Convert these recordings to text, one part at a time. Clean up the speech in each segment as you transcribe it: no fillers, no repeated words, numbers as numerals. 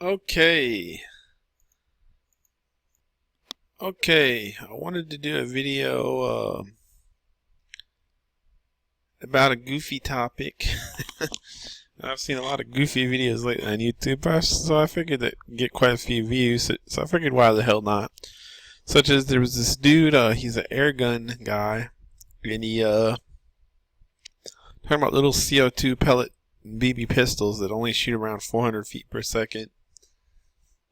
Okay. I wanted to do a video about a goofy topic. I've seen a lot of goofy videos lately on YouTube, so I figured that get quite a few views. So I figured, why the hell not? Such as there was this dude. He's an airgun guy, and he talking about little CO2 pellet BB pistols that only shoot around 400 feet per second.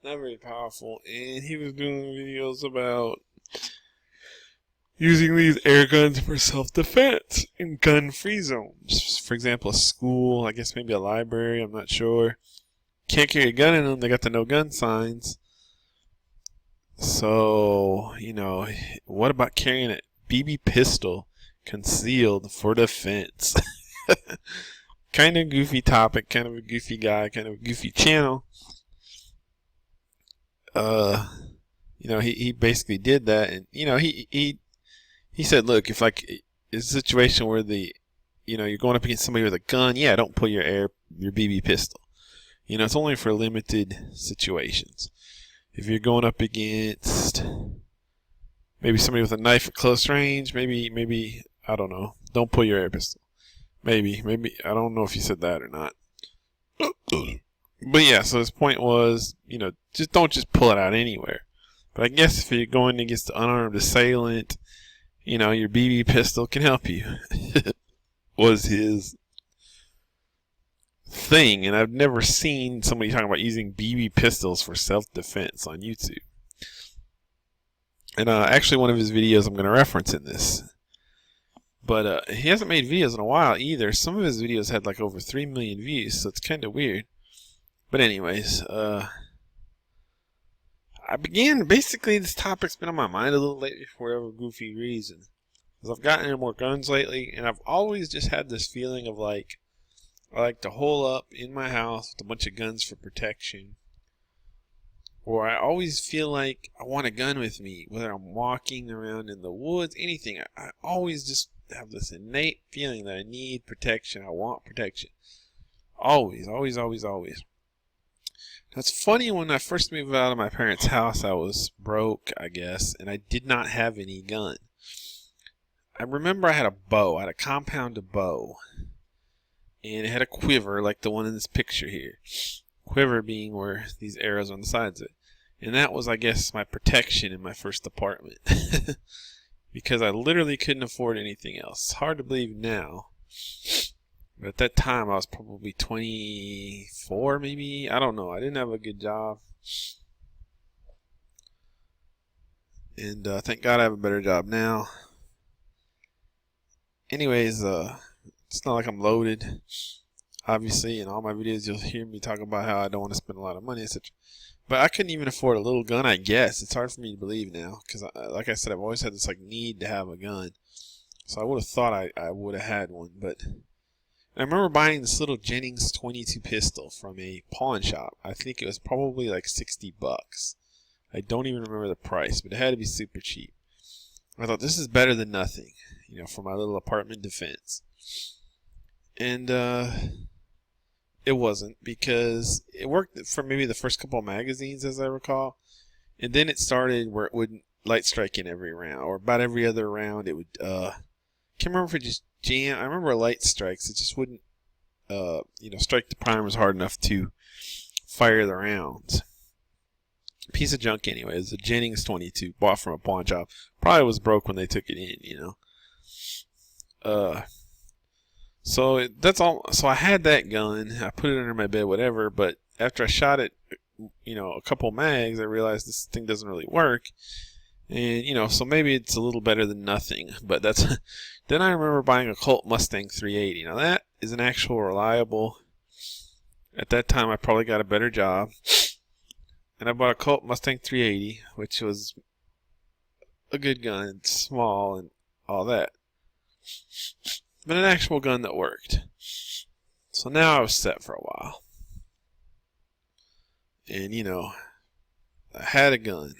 Not very powerful, and he was doing videos about using these air guns for self-defense in gun-free zones. For example, a school, I guess maybe a library, I'm not sure. Can't carry a gun in them, they got the no gun signs. So, what about carrying a BB pistol concealed for defense? Kind of goofy topic, kind of a goofy guy, kind of a goofy channel. He basically did that, and he said, look, if like it's a situation where you're going up against somebody with a gun, yeah, don't pull your BB pistol. It's only for limited situations. If you're going up against maybe somebody with a knife at close range, maybe I don't know, don't pull your air pistol. Maybe I don't know if he said that or not. But yeah, so his point was, don't pull it out anywhere. But I guess if you're going against the unarmed assailant, your BB pistol can help you. Was his thing, and I've never seen somebody talking about using BB pistols for self-defense on YouTube. And actually, one of his videos I'm going to reference in this. But he hasn't made videos in a while either. Some of his videos had like over 3 million views, so it's kind of weird. But anyways, basically this topic's been on my mind a little lately for whatever goofy reason. Because I've gotten into more guns lately, and I've always just had this feeling of like, I like to hole up in my house with a bunch of guns for protection. Or I always feel like I want a gun with me, whether I'm walking around in the woods, anything. I always just have this innate feeling that I need protection. I want protection. Always. It's funny, when I first moved out of my parents' house, I was broke, I guess, and I did not have any gun. I remember I had a bow. I had a compound bow, and it had a quiver like the one in this picture here. Quiver being where these arrows are on the sides of it. And that was, I guess, my protection in my first apartment. Because I literally couldn't afford anything else. It's hard to believe now. But at that time, I was probably 24, maybe. I don't know. I didn't have a good job. And thank God I have a better job now. Anyways, it's not like I'm loaded. Obviously, in all my videos, you'll hear me talk about how I don't want to spend a lot of money, etc. But I couldn't even afford a little gun, I guess. It's hard for me to believe now. Because, like I said, I've always had this need to have a gun. So I would have thought I would have had one, but... I remember buying this little Jennings 22 pistol from a pawn shop. I think it was probably like $60. I don't even remember the price, but it had to be super cheap. I thought, this is better than nothing, for my little apartment defense. And it wasn't, because it worked for maybe the first couple of magazines, as I recall. And then it started where it wouldn't light strike in every round, or about every other round it would, can't remember if it just jam. I remember light strikes. It just wouldn't, strike the primers hard enough to fire the rounds. Piece of junk anyway. It was a Jennings 22, bought from a pawn shop. Probably was broke when they took it in, So that's all. So I had that gun. I put it under my bed, whatever. But after I shot it, a couple mags, I realized this thing doesn't really work. And, so maybe it's a little better than nothing. But that's... Then I remember buying a Colt Mustang 380. Now that is an actual reliable... At that time, I probably got a better job. And I bought a Colt Mustang 380, which was a good gun. It's small and all that. But an actual gun that worked. So now I was set for a while. And, I had a gun.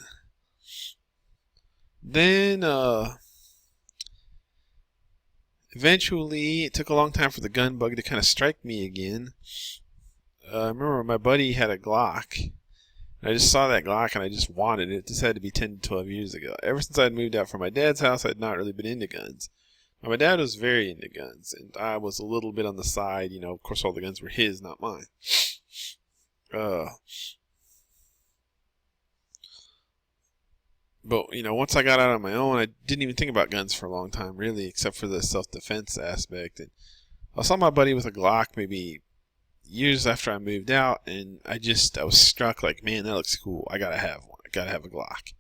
Then, eventually, it took a long time for the gun bug to kind of strike me again. I remember my buddy had a Glock, I just saw that Glock and I just wanted it. This had to be 10 to 12 years ago. Ever since I'd moved out from my dad's house, I'd not really been into guns. My dad was very into guns, and I was a little bit on the side. Of course, all the guns were his, not mine. But, once I got out on my own, I didn't even think about guns for a long time, really, except for the self-defense aspect. And I saw my buddy with a Glock maybe years after I moved out, and I was struck like, man, that looks cool. I gotta have one. I gotta have a Glock.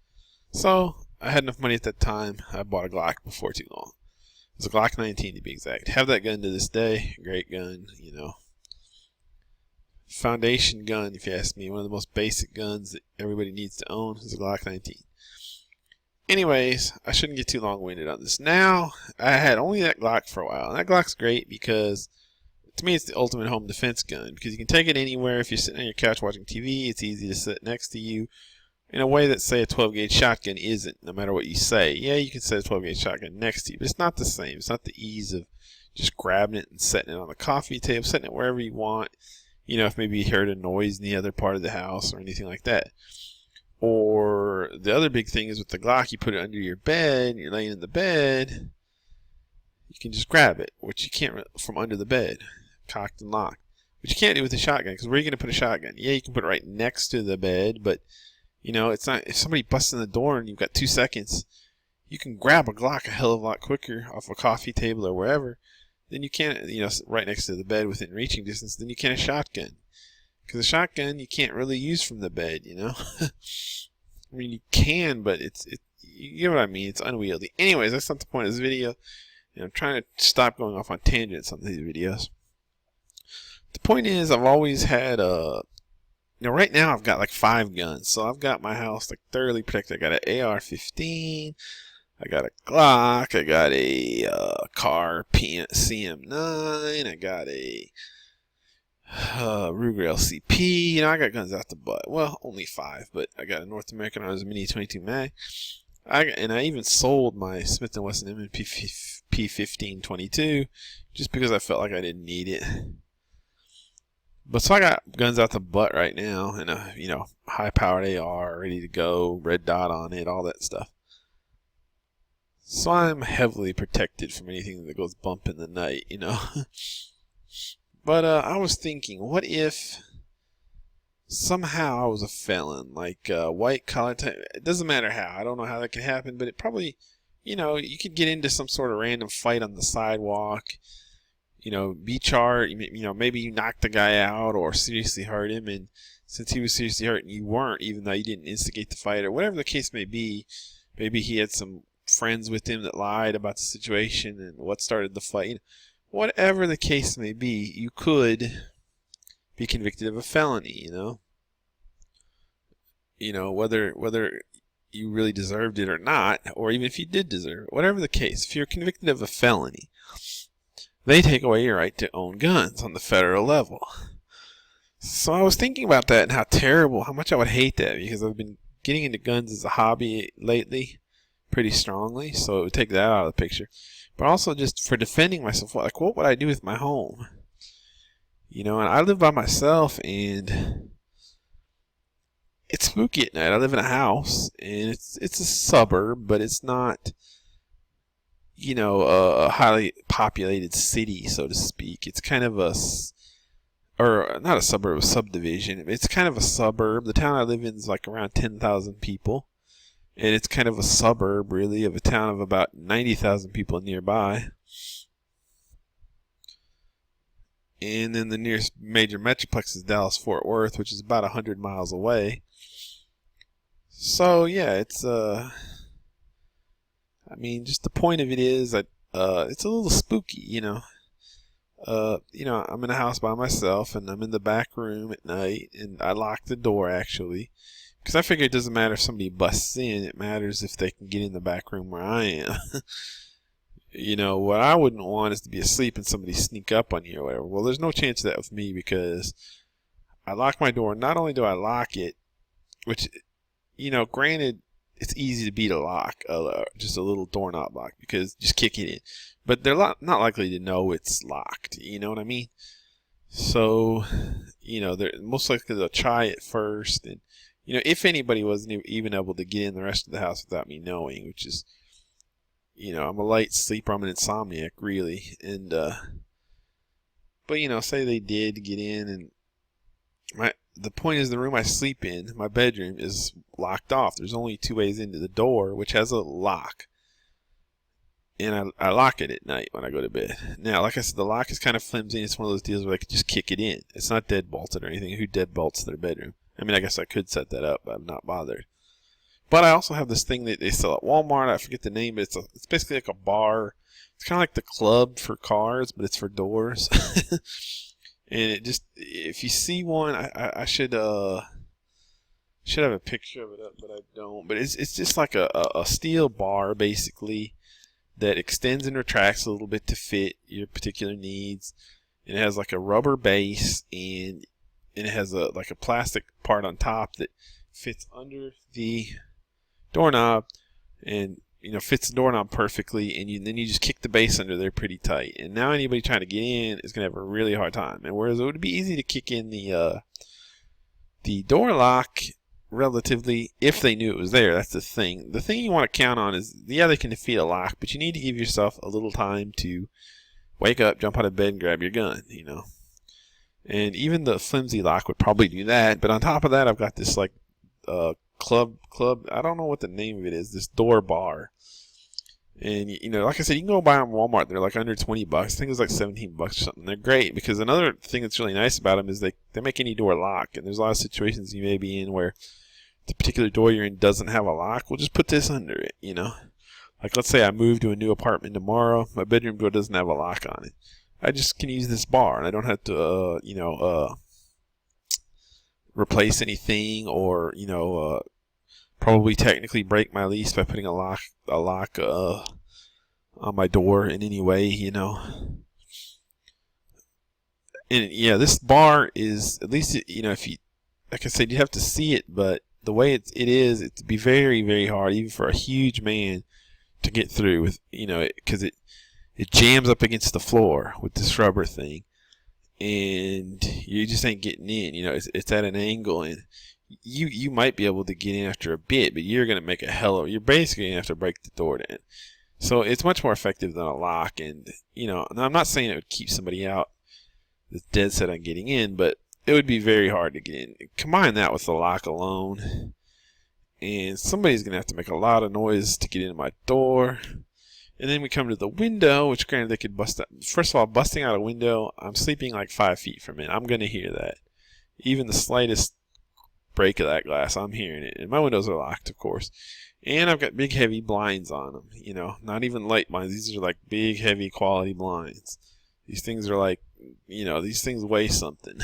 So I had enough money at that time. I bought a Glock before too long. It was a Glock 19 to be exact. Have that gun to this day. Great gun, Foundation gun, if you ask me. One of the most basic guns that everybody needs to own is a Glock 19. Anyways, I shouldn't get too long-winded on this. Now, I had only that Glock for a while. And that Glock's great because, to me, it's the ultimate home defense gun. Because you can take it anywhere. If you're sitting on your couch watching TV, it's easy to sit next to you in a way that, say, a 12-gauge shotgun isn't, no matter what you say. Yeah, you can set a 12-gauge shotgun next to you, but it's not the same. It's not the ease of just grabbing it and setting it on the coffee table, setting it wherever you want. If maybe you heard a noise in the other part of the house or anything like that. Or the other big thing is with the Glock, you put it under your bed, and you're laying in the bed, you can just grab it, which you can't from under the bed, cocked and locked. Which you can't do with a shotgun, because where are you going to put a shotgun? Yeah, you can put it right next to the bed, but, it's not, if somebody busts in the door and you've got 2 seconds, you can grab a Glock a hell of a lot quicker off a coffee table or wherever than you can, right next to the bed within reaching distance, than you can a shotgun. Because a shotgun you can't really use from the bed, I mean, you can, but you know what I mean. It's unwieldy. Anyways, that's not the point of this video. And I'm trying to stop going off on tangents on these videos. The point is, I've always had right now I've got like 5 guns. So I've got my house like thoroughly protected. I got an AR-15. I got a Glock. I got a Car CM9. I got a Ruger LCP. I got guns out the butt. Well, only 5, but I got a North American Arms Mini 22 Mag. I even sold my Smith & Wesson M&P P1522 just because I felt like I didn't need it. But so I got guns out the butt right now, and a high-powered AR ready to go, red dot on it, all that stuff. So I'm heavily protected from anything that goes bump in the night, But I was thinking, what if somehow I was a felon, like white collar type? It doesn't matter how. I don't know how that could happen, but it probably, you could get into some sort of random fight on the sidewalk, be charged, maybe you knocked the guy out or seriously hurt him, and since he was seriously hurt and you weren't, even though you didn't instigate the fight or whatever the case may be, maybe he had some friends with him that lied about the situation and what started the fight. Whatever the case may be, you could be convicted of a felony, whether you really deserved it or not, or even if you did deserve it. Whatever the case, if you're convicted of a felony, they take away your right to own guns on the federal level. So I was thinking about that and how much I would hate that, because I've been getting into guns as a hobby lately pretty strongly, so it would take that out of the picture. But also just for defending myself, what would I do with my home? And I live by myself, and it's spooky at night. I live in a house, and it's a suburb, but it's not, a highly populated city, so to speak. It's kind of not a suburb, a subdivision. It's kind of a suburb. The town I live in is like around 10,000 people. And it's kind of a suburb, really, of a town of about 90,000 people nearby. And then the nearest major metroplex is Dallas-Fort Worth, which is about 100 miles away. So, yeah, it's, just the point of it is that it's a little spooky, I'm in a house by myself, and I'm in the back room at night, and I lock the door, actually. Because I figure it doesn't matter if somebody busts in. It matters if they can get in the back room where I am. What I wouldn't want is to be asleep and somebody sneak up on you or whatever. Well, there's no chance of that with me because I lock my door. Not only do I lock it, which, granted, it's easy to beat a lock, just a little doorknob lock, because just kick it in. But they're not likely to know it's locked. You know what I mean? So, they're most likely they'll try it first, and you know, if anybody wasn't even able to get in the rest of the house without me knowing, which is, you know, I'm a light sleeper, I'm an insomniac, really, and but you know, say they did get in, and the point is the room I sleep in, my bedroom, is locked off. There's only 2 ways into the door, which has a lock. And I lock it at night when I go to bed. Now, like I said, the lock is kind of flimsy. It's one of those deals where I could just kick it in. It's not dead bolted or anything. Who dead bolts their bedroom? I mean, I guess I could set that up, but I'm not bothered. But I also have this thing that they sell at Walmart. I forget the name, but it's basically like a bar. It's kind of like the club for cars, but it's for doors. And it just, if you see one, I should have a picture of it up, but I don't. But it's just like a steel bar, basically, that extends and retracts a little bit to fit your particular needs. And it has like a rubber base, and it has like a plastic part on top that fits under the doorknob, and you know, fits the doorknob perfectly, and then you just kick the base under there pretty tight. And now anybody trying to get in is going to have a really hard time. And whereas it would be easy to kick in the door lock relatively if they knew it was there. That's the thing. The thing you want to count on is, yeah, they can defeat a lock, but you need to give yourself a little time to wake up, jump out of bed, and grab your gun, you know. And even the flimsy lock would probably do that. But on top of that, I've got this like club, I don't know what the name of it is, this door bar. And you know, like I said, you can go buy them at Walmart. They're like under $20. I think it was like $17 or something. They're great because another thing that's really nice about them is they make any door lock. And there's a lot of situations you may be in where the particular door you're in doesn't have a lock. We'll just put this under it, you know. Like, let's say I move to a new apartment tomorrow. My bedroom door doesn't have a lock on it. I just can use this bar, and I don't have to, replace anything, or probably technically break my lease by putting a lock on my door in any way, you know. And yeah, this bar is, at least, you know, if you, like I said, you have to see it, but the way it'd be very, very hard, even for a huge man, to get through with, you know, because it jams up against the floor with this rubber thing, and you just ain't getting in. You know, it's at an angle, and you might be able to get in after a bit, but you're gonna make you're basically gonna have to break the door down. So it's much more effective than a lock, and you know, and I'm not saying it would keep somebody out that's dead set on getting in, but it would be very hard to get in. Combine that with the lock alone, and somebody's gonna have to make a lot of noise to get into my door. And then we come to the window, which granted they could bust out. First of all, busting out a window, I'm sleeping like 5 feet from it. I'm going to hear that. Even the slightest break of that glass, I'm hearing it. And my windows are locked, of course. And I've got big, heavy blinds on them. You know, not even light blinds. These are like big, heavy, quality blinds. These things are like, you know, these things weigh something.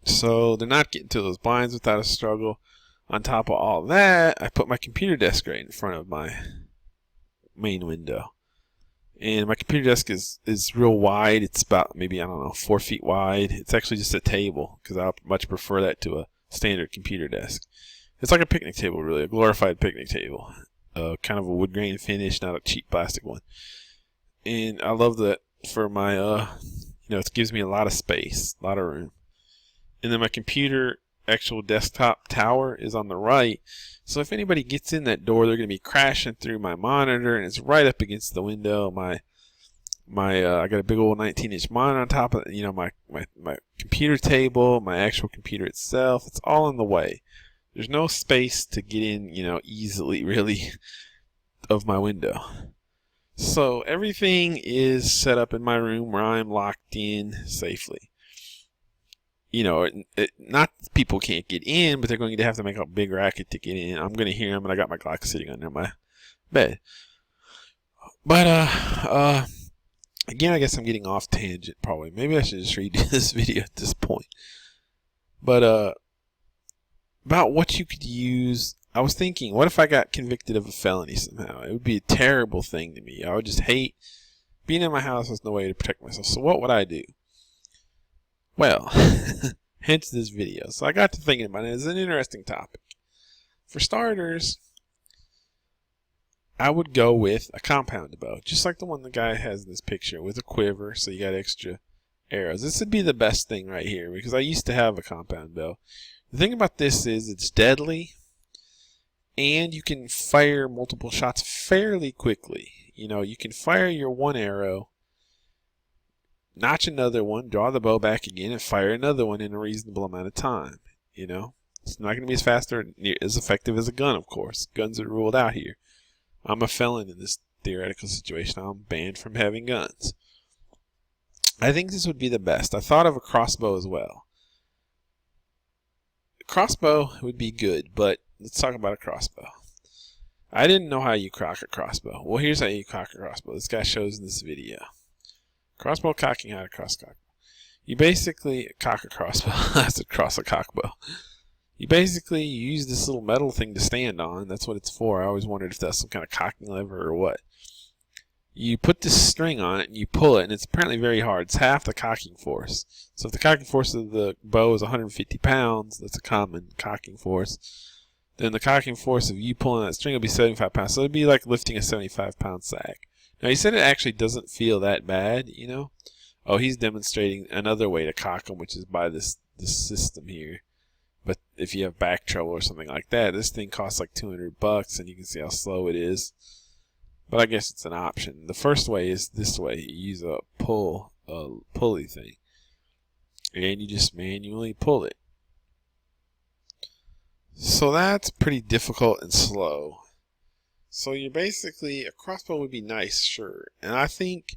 So they're not getting to those blinds without a struggle. On top of all that, I put my computer desk right in front of my main window, and my computer desk is real wide. It's about maybe, I don't know, 4 feet wide. It's actually just a table, because I much prefer that to a standard computer desk. It's like a picnic table, really, a glorified picnic table, kind of a wood grain finish, not a cheap plastic one. And I love that for my it gives me a lot of space, a lot of room. And then my computer actual desktop tower is on the right. So if anybody gets in that door, they're going to be crashing through my monitor, and it's right up against the window. I got a big old 19-inch monitor on top of it, you know, my computer table, my actual computer itself. It's all in the way. There's no space to get in, you know, easily, really, of my window. So everything is set up in my room where I'm locked in safely. You know, not people can't get in, but they're going to have to make a big racket to get in. I'm going to hear them, and I got my Glock sitting under my bed. But, again, I guess I'm getting off tangent, probably. Maybe I should just redo this video at this point. But, about what you could use, I was thinking, what if I got convicted of a felony somehow? It would be a terrible thing to me. I would just hate being in my house. There's no way to protect myself. So what would I do? Well, hence this video. So I got to thinking about it. It's an interesting topic. For starters, I would go with a compound bow, just like the one the guy has in this picture, with a quiver, so you got extra arrows. This would be the best thing right here because I used to have a compound bow. The thing about this is it's deadly and you can fire multiple shots fairly quickly. You know, you can fire your one arrow, notch another one, draw the bow back again, and fire another one in a reasonable amount of time. You know, it's not going to be as fast or as effective as a gun, of course. Guns are ruled out here. I'm a felon in this theoretical situation. I'm banned from having guns. I think this would be the best. I thought of a crossbow as well. A crossbow would be good, but let's talk about a crossbow. I didn't know how you cock a crossbow. Well, here's how you cock a crossbow. This guy shows in this video. Crossbow cocking, how to cross cock. You basically cock a crossbow. That's a cross a cockbow. You basically use this little metal thing to stand on. That's what it's for. I always wondered if that's some kind of cocking lever or what. You put this string on it and you pull it, and it's apparently very hard. It's half the cocking force. So if the cocking force of the bow is 150 pounds, that's a common cocking force, then the cocking force of you pulling that string will be 75 pounds. So it'd be like lifting a 75-pound sack. Now, he said it actually doesn't feel that bad, you know. Oh, he's demonstrating another way to cock them, which is by this system here. But if you have back trouble or something like that, this thing costs like $200, and you can see how slow it is. But I guess it's an option. The first way is this way. You use a pulley thing, and you just manually pull it. So that's pretty difficult and slow. So you're basically, a crossbow would be nice, sure. And I think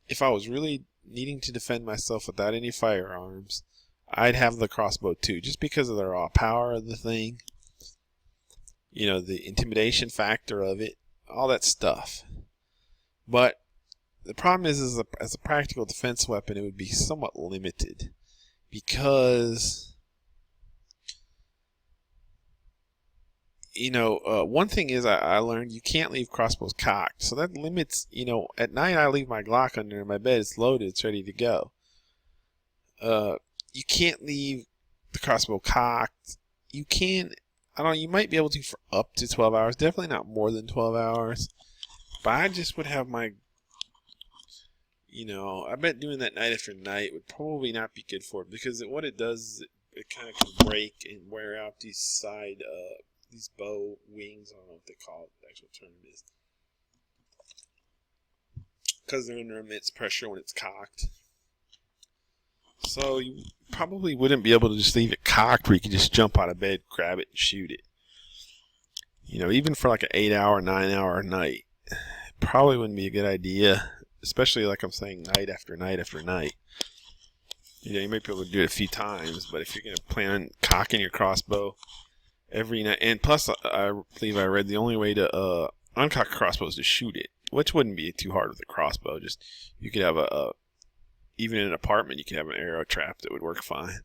if I was really needing to defend myself without any firearms, I'd have the crossbow too, just because of the raw power of the thing. You know, the intimidation factor of it. All that stuff. But the problem is as a practical defense weapon, it would be somewhat limited. Because, you know, one thing is I learned you can't leave crossbows cocked. So that limits, you know, at night I leave my Glock under my bed. It's loaded. It's ready to go. You can't leave the crossbow cocked. You can, I don't know, you might be able to for up to 12 hours. Definitely not more than 12 hours. But I just would have my, you know, I bet doing that night after night would probably not be good for it. Because what it does is it kind of can break and wear out these these bow wings. I don't know what they call it, the actual term is. Because they're under immense pressure when it's cocked. So you probably wouldn't be able to just leave it cocked where you can just jump out of bed, grab it, and shoot it. You know, even for like an 8-hour, 9-hour night, probably wouldn't be a good idea. Especially like I'm saying, night after night after night. You know, you might be able to do it a few times, but if you're going to plan on cocking your crossbow every night, and plus I believe I read the only way to uncock a crossbow is to shoot it, which wouldn't be too hard with a crossbow. Just you could have even in an apartment, you could have an arrow trap that would work fine.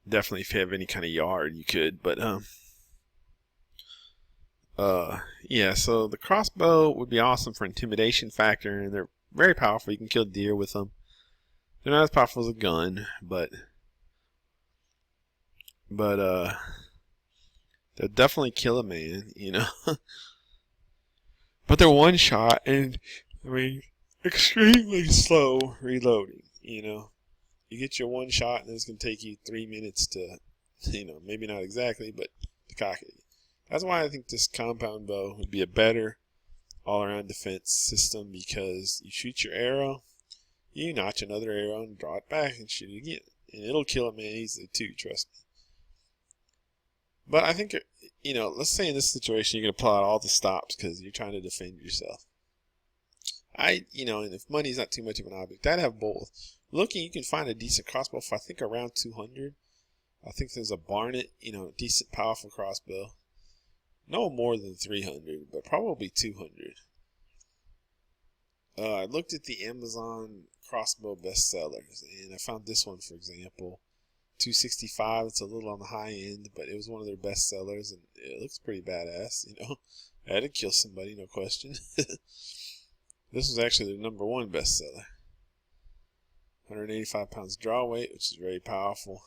Definitely, if you have any kind of yard, you could. But yeah. So the crossbow would be awesome for intimidation factor, and they're very powerful. You can kill deer with them. They're not as powerful as a gun, but they'll definitely kill a man. You know. But they're one shot, and I mean, extremely slow reloading, you know. You get your one shot and it's going to take you 3 minutes to, you know, maybe not exactly, but to cock it. That's why I think this compound bow would be a better all-around defense system, because you shoot your arrow, you notch another arrow and draw it back and shoot it again. And it'll kill a man easily too, trust me. But I think, you know, let's say in this situation you're going to pull out all the stops because you're trying to defend yourself. You know, and if money's not too much of an object, I'd have both. Looking, you can find a decent crossbow for I think around 200. I think there's a Barnett, you know, decent powerful crossbow. No more than 300, but probably 200. I looked at the Amazon crossbow bestsellers, and I found this one, for example, $265. It's a little on the high end, but it was one of their best sellers, and it looks pretty badass. You know, I had to kill somebody, no question. This was actually their #1 bestseller. 185 pounds draw weight, which is very powerful.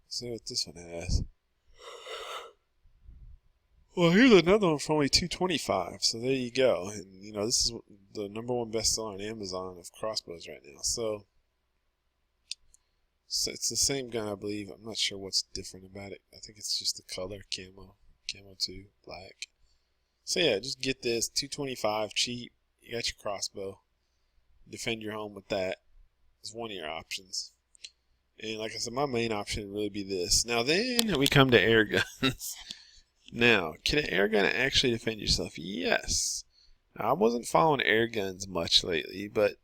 Let's see what this one has. Well, here's another one for only $225. So there you go. And you know, this is the #1 bestseller on Amazon of crossbows right now. So So it's the same gun, I believe. I'm not sure what's different about it. I think it's just the color, camo 2, black. So yeah, just get this, 225, cheap. You got your crossbow. Defend your home with that. It's one of your options. And like I said, my main option would really be this. Now then we come to air guns. Now, can an air gun actually defend yourself? Yes. Now, I wasn't following air guns much lately, but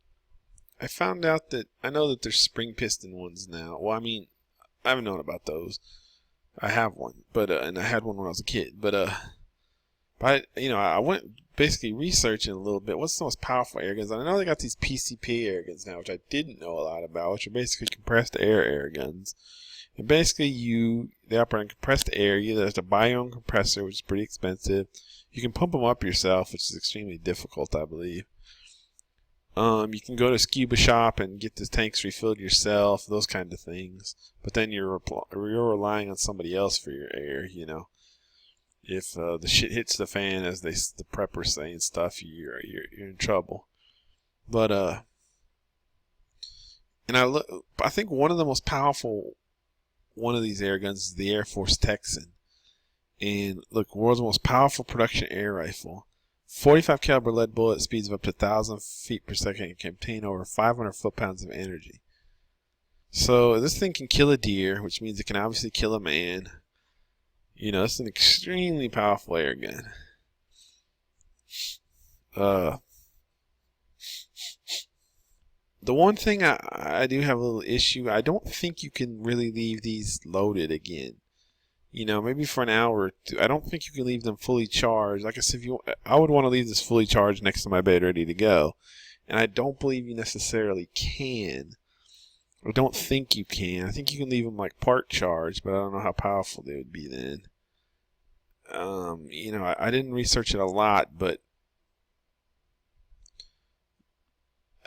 I found out that I know that there's spring piston ones now. Well, I mean, I haven't known about those. I have one, but and I had one when I was a kid. But you know, I went basically researching a little bit. What's the most powerful air guns? And I know they got these PCP air guns now, which I didn't know a lot about, which are basically compressed air guns. And basically, they operate on compressed air. You either have to buy your own compressor, which is pretty expensive. You can pump them up yourself, which is extremely difficult, I believe. You can go to a scuba shop and get the tanks refilled yourself, those kind of things. But then you're relying on somebody else for your air, you know. If the shit hits the fan, as the preppers say and stuff, you're in trouble. But and I think one of the most powerful one of these air guns is the Air Force Texan. And look, world's most powerful production air rifle. 45 caliber lead bullet speeds of up to 1,000 feet per second and can contain over 500 foot-pounds of energy. So this thing can kill a deer, which means it can obviously kill a man. You know, it's an extremely powerful air gun. The one thing I do have a little issue, I don't think you can really leave these loaded again. You know, maybe for an hour or two. I don't think you can leave them fully charged. Like I said, I would want to leave this fully charged next to my bed ready to go. And I don't believe you necessarily can. I don't think you can. I think you can leave them like part charged, but I don't know how powerful they would be then. You know, I didn't research it a lot, but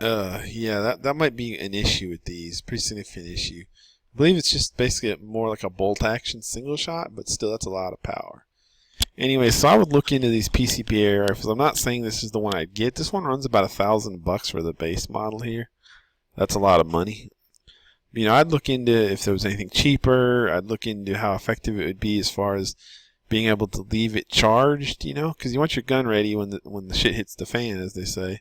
yeah, that might be an issue with these. Pretty significant issue. I believe it's just basically more like a bolt action single shot, but still, that's a lot of power. Anyway, so I would look into these PCP air rifles. I'm not saying this is the one I'd get. This one runs about $1,000 for the base model here. That's a lot of money. You know, I'd look into if there was anything cheaper. I'd look into how effective it would be as far as being able to leave it charged, you know, because you want your gun ready when the shit hits the fan, as they say.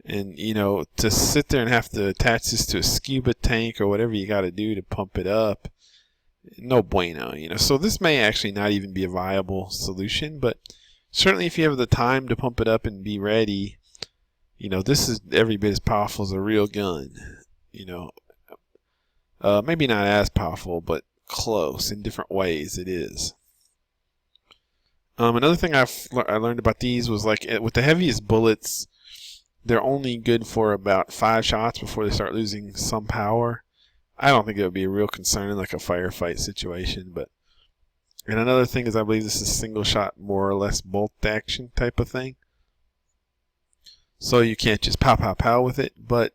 And, you know, to sit there and have to attach this to a scuba tank or whatever you got to do to pump it up, no bueno, you know. So this may actually not even be a viable solution, but certainly if you have the time to pump it up and be ready, you know, this is every bit as powerful as a real gun, you know. Maybe not as powerful, but close in different ways it is. Another thing I learned about these was, like, with the heaviest bullets, they're only good for about 5 shots before they start losing some power. I don't think it would be a real concern in like a firefight situation. And another thing is, I believe this is single shot, more or less bolt action type of thing. So you can't just pow pow pow with it. But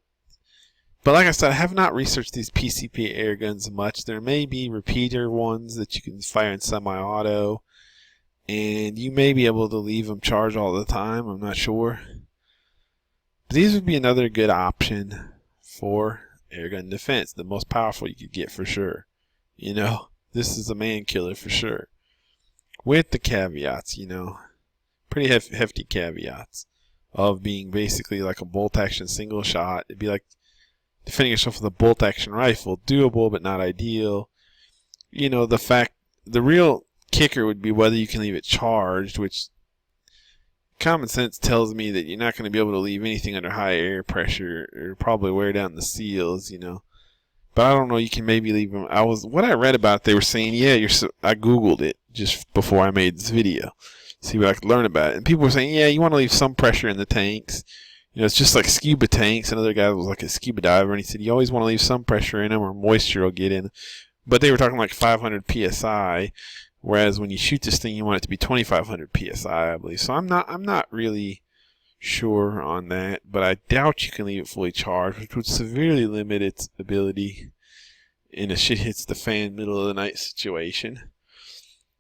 like I said, I have not researched these PCP air guns much. There may be repeater ones that you can fire in semi-auto, and you may be able to leave them charged all the time. I'm not sure. These would be another good option for airgun defense. The most powerful you could get for sure. You know, this is a man killer for sure. With the caveats, you know, pretty hefty caveats of being basically like a bolt action single shot. It'd be like defending yourself with a bolt action rifle. Doable, but not ideal. You know, the real kicker would be whether you can leave it charged, which common sense tells me that you're not going to be able to leave anything under high air pressure, or probably wear down the seals, you know. But I don't know, you can maybe leave them. What I read about it, they were saying, yeah, I Googled it just before I made this video, see what I could learn about it. And people were saying, yeah, you want to leave some pressure in the tanks. You know, it's just like scuba tanks. Another guy was like a scuba diver, and he said, you always want to leave some pressure in them or moisture will get in. But they were talking like 500 PSI. Whereas when you shoot this thing, you want it to be 2,500 PSI, I believe. So I'm not really sure on that, but I doubt you can leave it fully charged, which would severely limit its ability in a shit hits the fan middle of the night situation.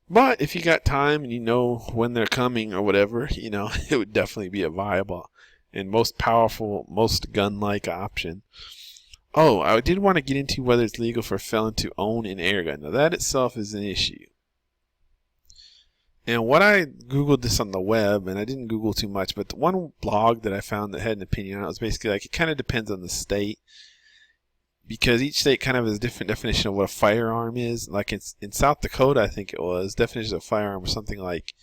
But if you got time and you know when they're coming or whatever, you know, it would definitely be a viable and most powerful, most gun-like option. Oh, I did want to get into whether it's legal for a felon to own an airgun. Now that itself is an issue. And what I Googled this on the web, and I didn't Google too much, but the one blog that I found that had an opinion on it was basically like it kind of depends on the state, because each state kind of has a different definition of what a firearm is. Like in South Dakota, I think it was, definition of firearm was something like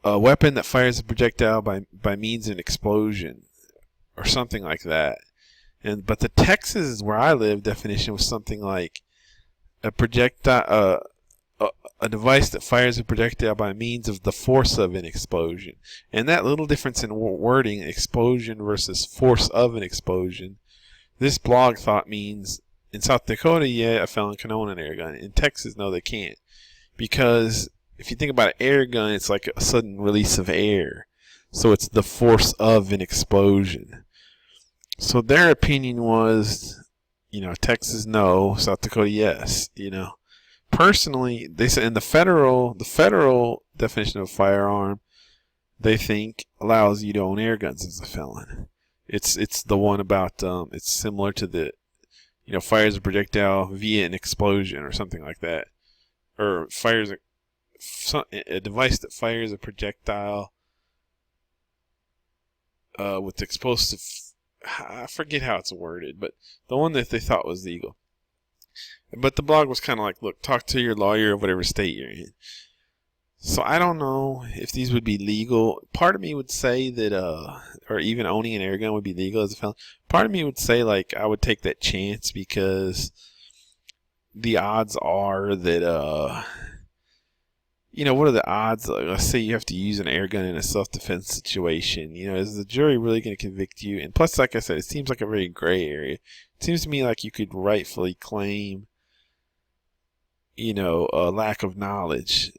a weapon that fires a projectile by means of an explosion, or something like that. But the Texas, where I live, definition was something like a projectile, a device that fires a projectile by means of the force of an explosion. And that little difference in wording, explosion versus force of an explosion, this blog thought means in South Dakota, yeah, a felon can own an air gun. In Texas, no, they can't. Because if you think about an air gun, it's like a sudden release of air. So it's the force of an explosion. So their opinion was, Texas no, South Dakota yes. Personally, they said in the federal definition of firearm, they think allows you to own air guns as a felon. It's the one about it's similar to the fires a projectile via an explosion or something like that, or fires a device that fires a projectile with explosive. I forget how it's worded, but the one that they thought was legal. But the blog was kind of like, look, talk to your lawyer of whatever state you're in. So I don't know if these would be legal. Part of me would say that, or even owning an air gun would be legal as a felon. Part of me would say, like, I would take that chance because the odds are that, what are the odds? Let's say you have to use an air gun in a self-defense situation. Is the jury really going to convict you? And plus, like I said, it seems like a very gray area. It seems to me like you could rightfully claim, a lack of knowledge.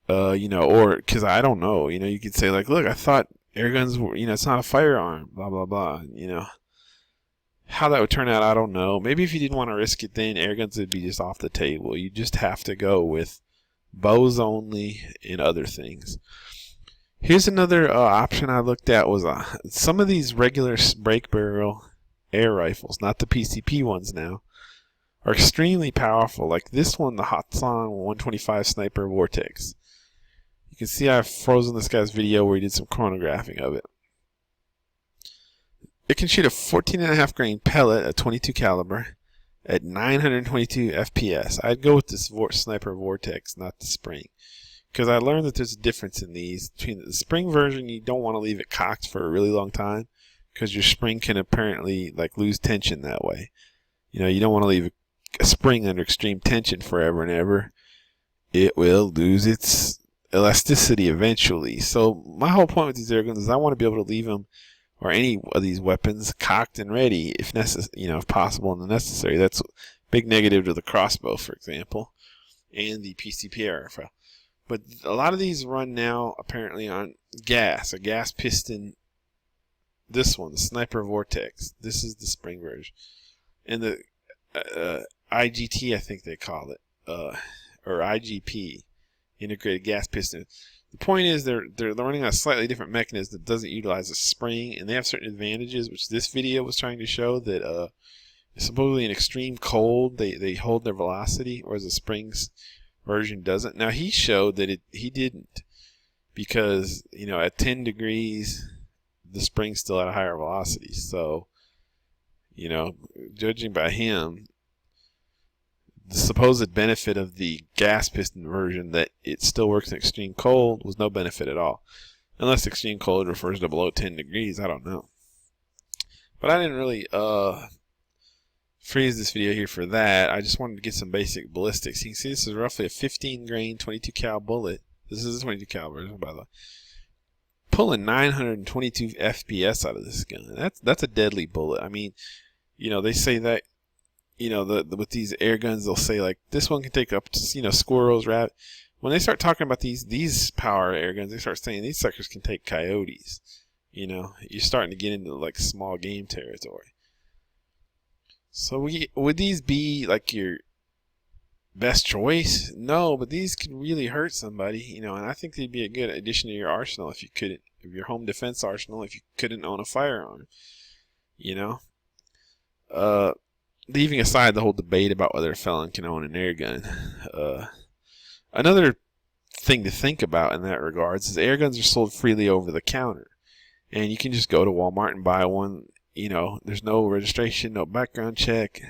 Or because I don't know, you could say like, look, I thought air guns were, it's not a firearm, blah, blah, blah. How that would turn out, I don't know. Maybe if you didn't want to risk it, then air guns would be just off the table. You just have to go with bows only and other things. Here's another option I looked at was some of these regular break barrel air rifles, not the PCP ones now, are extremely powerful. Like this one, the Hatsan 125 Sniper Vortex. You can see I've frozen this guy's video where he did some chronographing of it. It can shoot a 14.5 grain pellet at 22 caliber at 922 FPS. I'd go with this Sniper Vortex, not the Spring, because I learned that there's a difference in these. Between the Spring version, you don't want to leave it cocked for a really long time because your spring can apparently lose tension that way. You don't want to leave a spring under extreme tension forever and ever. It will lose its elasticity eventually. So my whole point with these air guns is I want to be able to leave them, or any of these weapons, cocked and ready if if possible and necessary. That's a big negative to the crossbow, for example, and the PCP rifle. But a lot of these run now apparently on gas, a gas piston. This one, the Sniper Vortex. This is the spring version, and the IGT, I think they call it, or IGP, integrated gas piston. The point is they're running on a slightly different mechanism that doesn't utilize a spring, and they have certain advantages, which this video was trying to show that supposedly in extreme cold they hold their velocity, whereas the Springs version doesn't. Now he showed that he didn't, because at 10 degrees the Spring's still at a higher velocity. So judging by him, the supposed benefit of the gas piston version, that it still works in extreme cold, was no benefit at all. Unless extreme cold refers to below 10 degrees, I don't know. But I didn't really freeze this video here for that. I just wanted to get some basic ballistics. You can see this is roughly a 15 grain 22 cal bullet. This is a 22 cal version, by the way. Pulling 922 FPS out of this gun. That's a deadly bullet. I mean, they say that, with these air guns, they'll say like this one can take up to, squirrels, rabbit. When they start talking about these power air guns, they start saying these suckers can take coyotes. You're starting to get into like small game territory. So would these be like your best choice? No, but these can really hurt somebody, and I think they'd be a good addition to your arsenal if your home defense arsenal, if you couldn't own a firearm. You know, leaving aside the whole debate about whether a felon can own an air gun, another thing to think about in that regards is air guns are sold freely over the counter, and you can just go to Walmart and buy one. You know, there's no registration, no background check.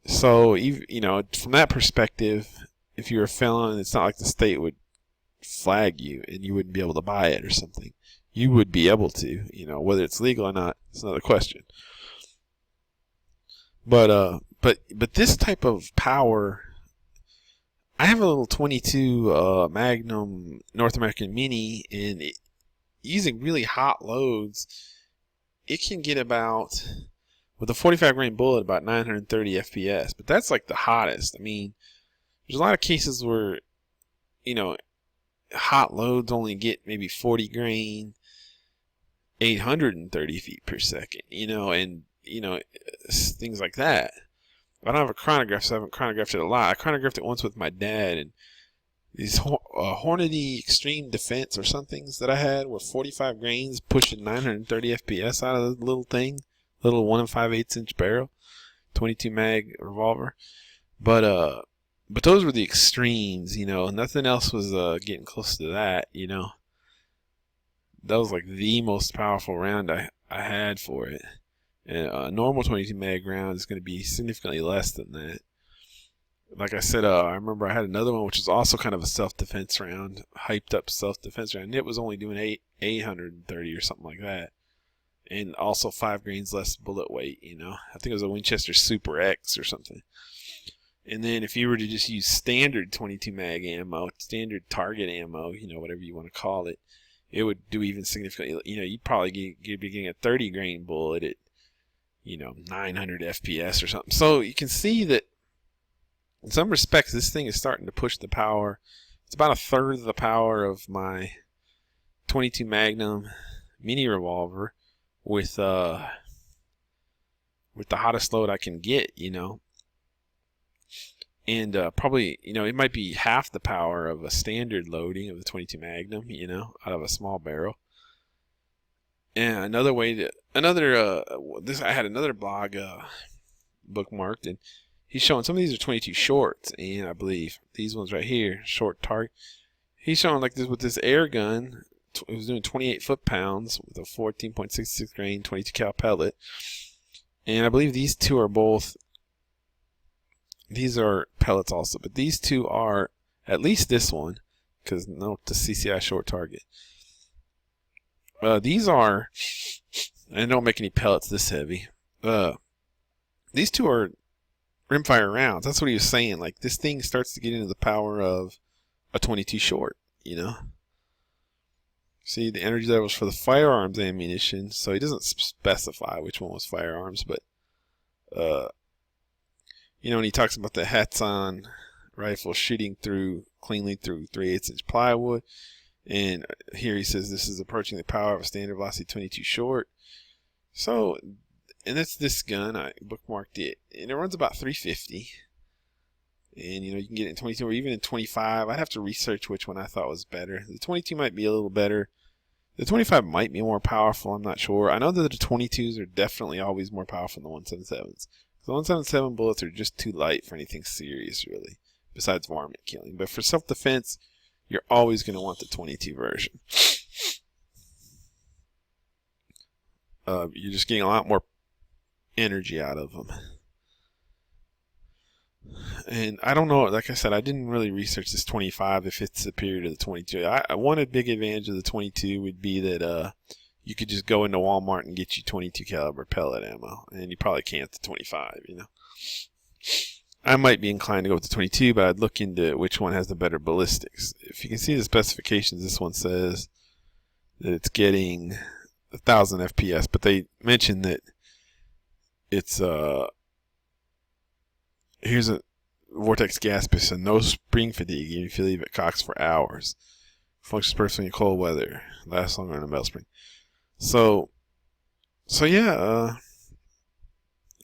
So, you know, from that perspective, if you're a felon, it's not like the state would flag you and you wouldn't be able to buy it or something. You would be able to, you know, whether it's legal or not, it's another question. But this type of power, I have a little 22 Magnum North American Mini, and using really hot loads, it can get about, with a 45 grain bullet, about 930 FPS. But that's like the hottest. I mean, there's a lot of cases where, you know, hot loads only get maybe 40 grain, 830 feet per second, you know, and, you know, things like that. I don't have a chronograph, so I haven't chronographed it a lot. I chronographed it once with my dad, and these Hornady Extreme Defense or somethings that I had were 45 grains pushing 930 FPS out of the little thing, little 1 5/8 inch barrel, 22 mag revolver. But those were the extremes, you know. Nothing else was getting close to that, you know. That was like the most powerful round I had for it. And a normal 22 mag round is going to be significantly less than that. Like I said, I remember I had another one which was also kind of a self-defense round, hyped up self-defense round. And it was only doing 830 or something like that. And also 5 grains less bullet weight, you know. I think it was a Winchester Super X or something. And then if you were to just use standard 22 mag ammo, standard target ammo, you know, whatever you want to call it, it would do even significantly, you know, you'd probably be getting a 30 grain bullet at, you know, 900 FPS or something. So you can see that in some respects this thing is starting to push the power. It's about a third of the power of my 22 Magnum mini revolver with the hottest load I can get, you know. And probably, you know, it might be half the power of a standard loading of the 22 Magnum, you know, out of a small barrel. And another way to, I had another blog bookmarked, and he's showing some of these are 22 shorts, and I believe these ones right here, short target. He's showing like this with this air gun. It was doing 28 foot-pounds with a 14.66 grain 22 cal pellet. And I believe these two are both, these are pellets also, but these two are, at least this one, because note the CCI short target. These are, and don't make any pellets this heavy. These two are rimfire rounds. That's what he was saying. Like, this thing starts to get into the power of a 22 short, you know. See, the energy levels for the firearms ammunition. So he doesn't specify which one was firearms, but you know, when he talks about the Hatsan rifle shooting cleanly through 3/8 inch plywood, and here he says this is approaching the power of a standard velocity 22 short. So, and that's this gun. I bookmarked it, and it runs about 350. And, you know, you can get it in 22 or even in 25. I'd have to research which one I thought was better. The 22 might be a little better. The 25 might be more powerful. I'm not sure. I know that the 22s are definitely always more powerful than the 177s. The 177 bullets are just too light for anything serious, really, besides varmint killing. But for self-defense, you're always going to want the 22 version. You're just getting a lot more energy out of them. And I don't know, like I said, I didn't really research this 25 if it's superior to the 22. One big advantage of the 22 would be that you could just go into Walmart and get you 22 caliber pellet ammo, and you probably can't the 25, you know. I might be inclined to go with the 22, but I'd look into which one has the better ballistics. If you can see the specifications, this one says that it's getting 1,000 FPS, but they mention that it's here's a vortex gas piston, no spring fatigue, even if you leave it cocked for hours. Functions perfectly in cold weather, lasts longer than a metal spring. So yeah,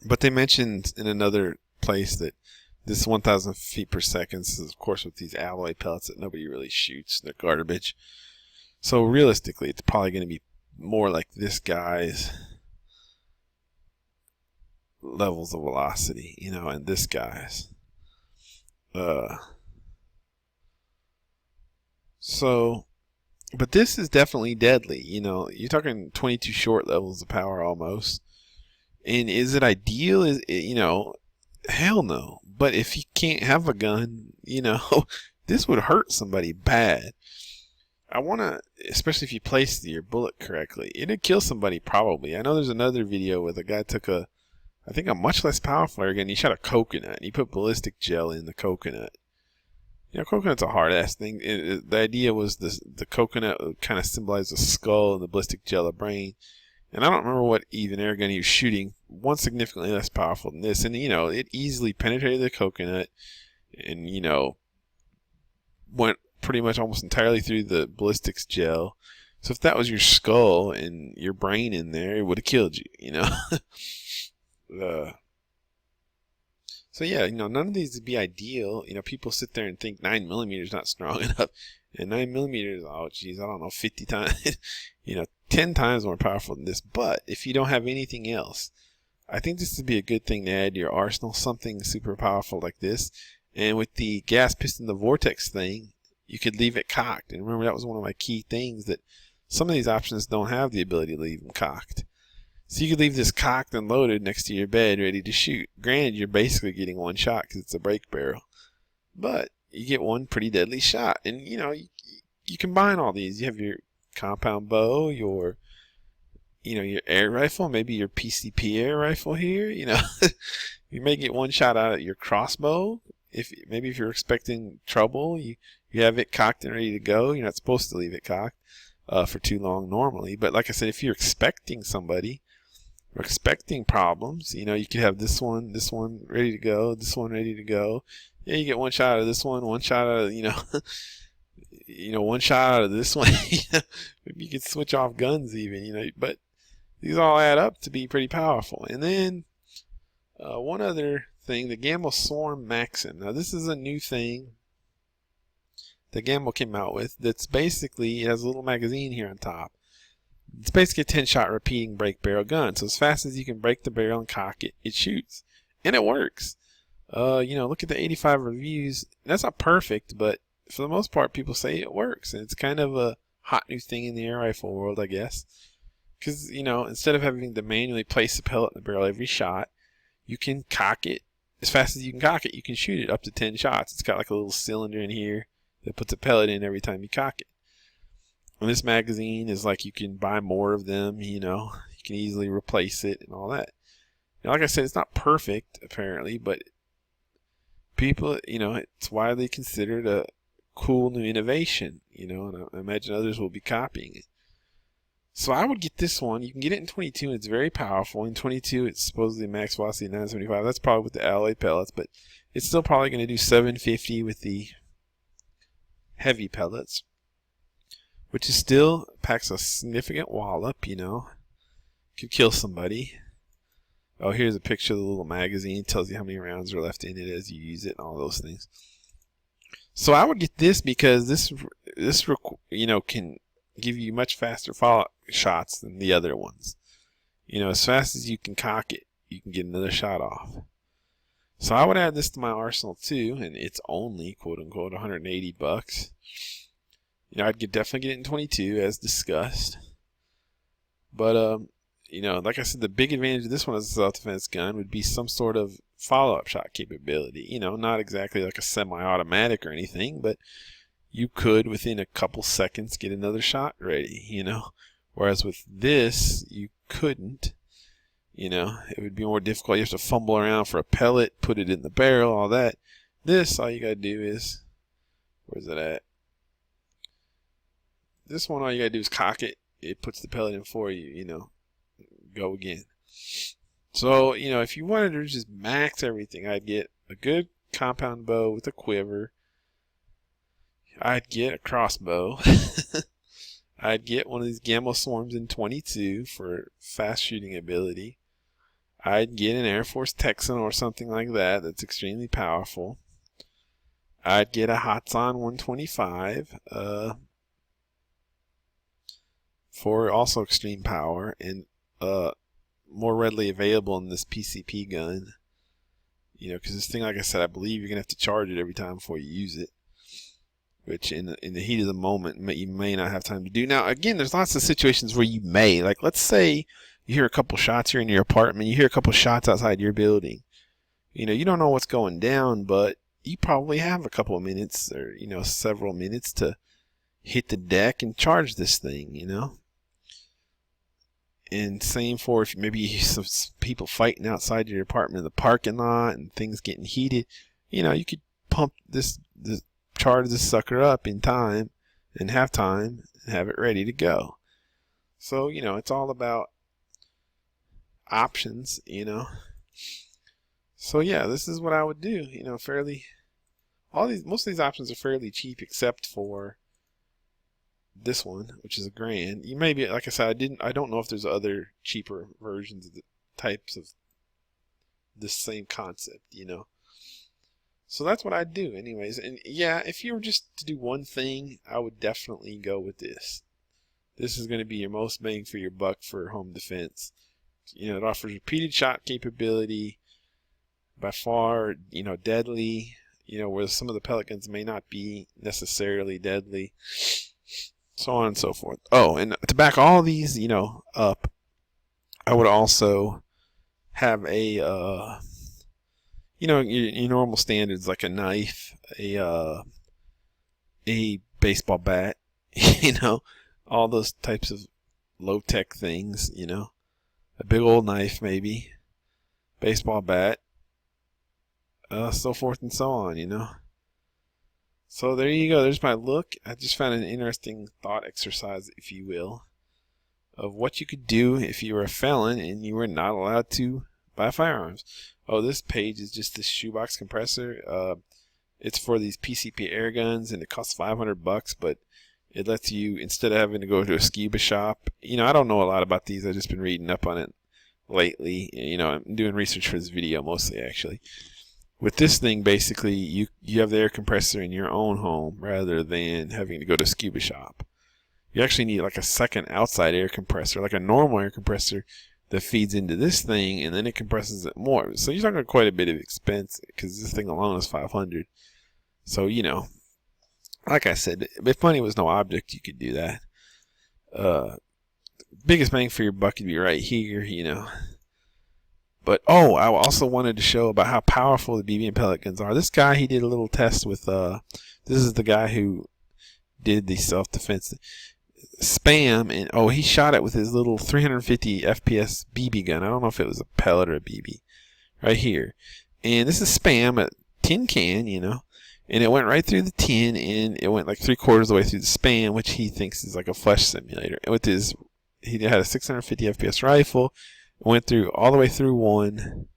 but they mentioned in another place that this 1,000 feet per second is, of course, with these alloy pellets that nobody really shoots. They're garbage. So realistically, it's probably going to be more like this guy's levels of velocity, you know, and this guy's. So, but this is definitely deadly. You know, you're talking 22 short levels of power almost. And is it ideal? Is it, you know, hell no. But if you can't have a gun, you know, this would hurt somebody bad. I want to, especially if you place your bullet correctly, it'd kill somebody probably. I know there's another video where the guy took I think a much less powerful air gun. He shot a coconut and he put ballistic gel in the coconut. You know, coconut's a hard ass thing. The idea was the coconut would kind of symbolize the skull and the ballistic gel a brain. And I don't remember what even air gun he was shooting. One significantly less powerful than this. And, you know, it easily penetrated the coconut and, you know, went pretty much almost entirely through the ballistics gel. So if that was your skull and your brain in there, it would have killed you, you know. So yeah, you know, none of these would be ideal. You know, people sit there and think 9mm is not strong enough. And 9mm, oh geez, I don't know, 50 times, you know, 10 times more powerful than this. But if you don't have anything else, I think this would be a good thing to add to your arsenal, something super powerful like this. And with the gas piston, the vortex thing, you could leave it cocked. And remember, that was one of my key things, that some of these options don't have the ability to leave them cocked. So you could leave this cocked and loaded next to your bed ready to shoot. Granted, you're basically getting one shot because it's a break barrel. But you get one pretty deadly shot. And, you know, you combine all these. You have your compound bow, your, you know, your air rifle, maybe your PCP air rifle here. You know, you may get one shot out of your crossbow. Maybe if you're expecting trouble, you have it cocked and ready to go. You're not supposed to leave it cocked for too long normally. But like I said, if you're expecting somebody, or expecting problems, you know, you could have this one ready to go, this one ready to go. Yeah, you get one shot out of this one shot out of, you know, one shot out of this one. Maybe you could switch off guns even, you know, but these all add up to be pretty powerful. And then one other thing, the Gamble Swarm Maxim. Now this is a new thing that Gamble came out with. That's basically, it has a little magazine here on top. It's basically a 10-shot repeating break barrel gun. So as fast as you can break the barrel and cock it, it shoots. And it works. You know, look at the 85 reviews. That's not perfect, but for the most part, people say it works. And it's kind of a hot new thing in the air rifle world, I guess. Because, you know, instead of having to manually place the pellet in the barrel every shot, you can cock it. As fast as you can cock it, you can shoot it up to 10 shots. It's got like a little cylinder in here that puts a pellet in every time you cock it. And this magazine is like, you can buy more of them, you know, you can easily replace it and all that. Now, like I said, it's not perfect apparently, but people, you know, it's widely considered a cool new innovation, you know, and I imagine others will be copying it. So I would get this one. You can get it in 22 and it's very powerful. In 22 it's supposedly max velocity 975. That's probably with the alloy pellets, but it's still probably going to do 750 with the heavy pellets, which is still packs a significant wallop, you know. Could kill somebody. Oh, here's a picture of the little magazine. It tells you how many rounds are left in it as you use it and all those things. So I would get this because this you know, can give you much faster follow-up shots than the other ones. You know, as fast as you can cock it, you can get another shot off. So I would add this to my arsenal too, and it's only quote unquote $180. You know, I'd definitely get it in 22 as discussed. But you know, like I said, the big advantage of this one as a self-defense gun would be some sort of follow-up shot capability. You know, not exactly like a semi-automatic or anything, but you could within a couple seconds get another shot ready, you know. Whereas with this, you couldn't. You know, it would be more difficult. You have to fumble around for a pellet, put it in the barrel, all that. This, all you gotta do is, where's it at? This one, all you gotta do is cock it. It puts the pellet in for you, you know. Go again. So, you know, if you wanted to just max everything, I'd get a good compound bow with a quiver. I'd get a crossbow. I'd get one of these Gamble Swarms in 22 for fast shooting ability. I'd get an Air Force Texan or something like that that's extremely powerful. I'd get a Hatsan 125 for also extreme power. And more readily available in this PCP gun. You know, because this thing, like I said, I believe you're gonna have to charge it every time before you use it, which in the heat of the moment you may not have time to do. Now, again, there's lots of situations where you may, like, let's say you hear a couple shots here in your apartment, you hear a couple shots outside your building. You know, you don't know what's going down, but you probably have a couple of minutes, or, you know, several minutes to hit the deck and charge this thing, you know. And same for if maybe some people fighting outside your apartment in the parking lot and things getting heated. You know, you could pump charge this sucker up in time and have time and have it ready to go. So, you know, it's all about options, you know. So yeah, this is what I would do. You know, most of these options are fairly cheap except for this one, which is $1,000. You may be, like I said, I don't know if there's other cheaper versions of the types of this same concept, you know. So that's what I'd do anyways. And yeah, if you were just to do one thing, I would definitely go with this. This is going to be your most bang for your buck for home defense. You know, it offers repeated shot capability, by far, you know, deadly, you know, where some of the pellet guns may not be necessarily deadly. So on and so forth. Oh, and to back all these, you know, up, I would also have a, you know, your normal standards like a knife, a baseball bat, you know, all those types of low-tech things, you know, a big old knife maybe, baseball bat, so forth and so on, you know. So there you go. There's my look. I just found an interesting thought exercise, if you will, of what you could do if you were a felon and you were not allowed to buy firearms. Oh, this page is just this shoebox compressor. It's for these PCP air guns, and it costs $500, but it lets you, instead of having to go to a scuba shop, you know, I don't know a lot about these. I've just been reading up on it lately. You know, I'm doing research for this video mostly, actually. With this thing, basically, you have the air compressor in your own home rather than having to go to a scuba shop. You actually need like a second outside air compressor, like a normal air compressor that feeds into this thing, and then it compresses it more. So you're talking quite a bit of expense, because this thing alone is $500. So, you know, like I said, if money was no object, you could do that. Biggest bang for your buck would be right here, you know. But, oh, I also wanted to show about how powerful the BB and pellet guns are. This guy, he did a little test with, this is the guy who did the self-defense spam, and, oh, he shot it with his little 350 FPS BB gun. I don't know if it was a pellet or a BB. Right here. And this is spam, a tin can, you know. And it went right through the tin, and it went like 3/4 of the way through the span, which he thinks is like a flesh simulator. And with his, he had a 650 FPS rifle. Went through all the way through one,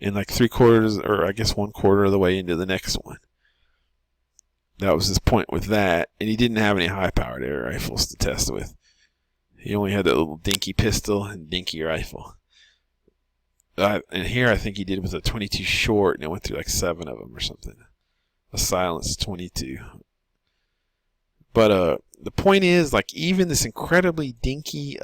and like 3/4, or I guess 1/4 of the way into the next one. That was his point with that, and he didn't have any high-powered air rifles to test with. He only had that little dinky pistol and dinky rifle. And here I think he did it with a 22 short, and it went through like 7 of them or something. A silenced 22. But the point is, like, even this incredibly dinky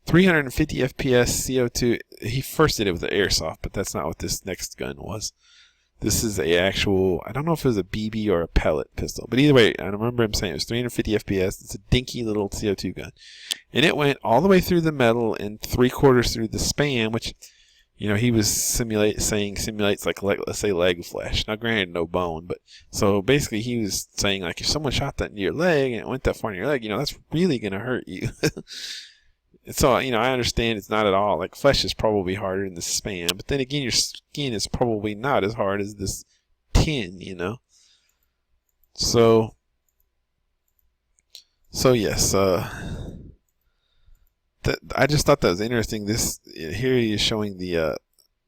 350 FPS CO2, he first did it with the airsoft, but that's not what this next gun was. This is a actual, I don't know if it was a BB or a pellet pistol, but either way, I remember him saying it was 350 FPS. It's a dinky little CO2 gun. And it went all the way through the metal and 3/4 through the span, which, you know, he was saying simulates like, let's say, leg flesh. Now, granted, no bone, but so basically he was saying, like, if someone shot that into your leg and it went that far in your leg, you know, that's really going to hurt you. So, you know, I understand it's not at all, like, flesh is probably harder than the span, but then again, your skin is probably not as hard as this tin, you know. So yes, I just thought that was interesting. This here he is showing the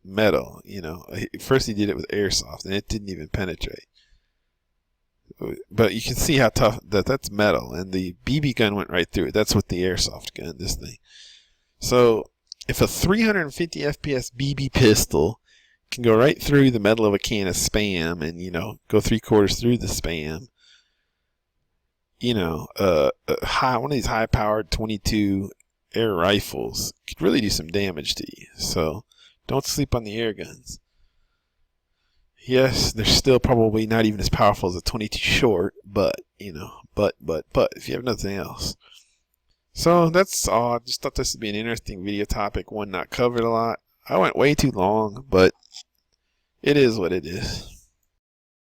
metal, you know. First he did it with airsoft, and it didn't even penetrate. But you can see how tough that's metal, and the BB gun went right through it. That's with the airsoft gun, this thing. So if a 350 FPS BB pistol can go right through the metal of a can of Spam, and, you know, go 3/4 through the Spam, you know, one of these high-powered 22 air rifles could really do some damage to you. So don't sleep on the air guns. Yes, they're still probably not even as powerful as a 22 short, but you know, but if you have nothing else. So that's all. I just thought this would be an interesting video topic, one not covered a lot. I went way too long, but it is what it is.